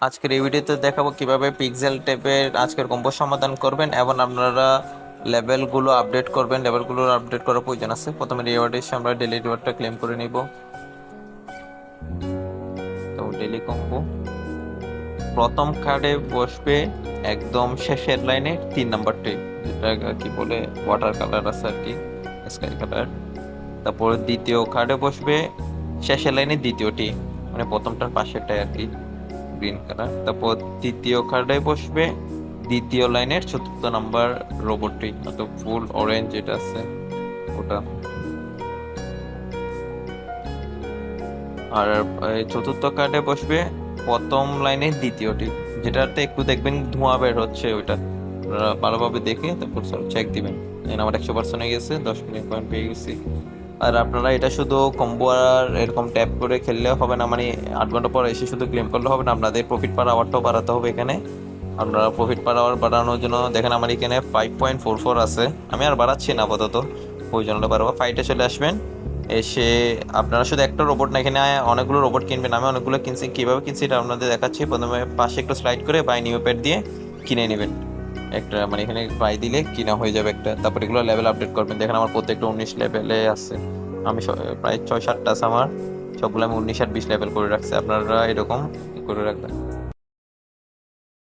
আজকের এই ভিডিওতে দেখাবো কিভাবে পিক্সেল ট্যাবের আজকের কম্বো সমাধান করবেন এবং আপনারা লেভেলগুলো আপডেট করবেন। লেভেলগুলো আপডেট করার প্রয়োজন আছে। প্রথমে রিওয়ার্ড এসে আমরা ডেলি রিওয়ার্ডটা ক্লেম করে নিব। তো ডেলি কম্বো প্রথম কার্ডে বসবে একদম শেষের লাইনে 3 নাম্বারটি, যেটা কি বলে ওয়াটার কালার আছে আর কি, স্কাই কালার। তারপর দ্বিতীয় কার্ডে বসবে শেষের লাইনে দ্বিতীয়টি, মানে প্রথমটার পাশেরটাই আর কি, গ্রিন কালার। তারপর তৃতীয় কার্ডে বসবে দ্বিতীয় লাইনের চতুর্থ নাম্বার রোবটটি, অর্থাৎ ফুল অরেঞ্জ যেটা আছে ওটা। আর চতুর্থ কার্ডে বসবে প্রথম লাইনের দ্বিতীয়টি, যেটাতে একটু দেখবেন ধোঁয়া বের হচ্ছে, ওইটা আপনারা ভালোভাবে দেখে তারপর চেক দিবেন। আমার 100% হয়ে গেছে, 10 মিনিট পয়েন্ট পেয়ে গেছি। আর আপনারা এটা শুধু কম্বো আর এরকম ট্যাপ করে খেললে হবে না, মানে 8 ঘন্টা পর এসে শুধু ক্লেম করলে হবে না, আপনাদের প্রফিট পার আওয়ারটাও বাড়াতে হবে। এখানে আপনারা প্রফিট পার আওয়ার বাড়ানোর জন্য দেখেন আমার এখানে 5.44 আছে, আমি আর বাড়াচ্ছি না আপাতত, ওই জন্য বাড়াবো। ফাইটে চলে আসবেন, এসে আপনারা শুধু একটা রোবট না, এখানে অনেকগুলো রোবট কিনবেন। আমি অনেকগুলো কিনছি, কীভাবে কিনছি এটা আপনাদের দেখাচ্ছি। প্রথমে পাশে একটু স্লাইড করে বাই নিউ প্যাড দিয়ে কিনে নেবেন একটা, মানে এখানে বাই দিলে কিনা হয়ে যাবে একটা। তারপর এগুলো লেভেল আপডেট করবেন। দেখেন আমার প্রত্যেকটা 19 লেভেলে আছে, আমি প্রায় 6-7টা আছে আমার, সবগুলো আমি 19 আর 20 লেভেল করে রাখছি। আপনারা এরকম করে রাখবেন।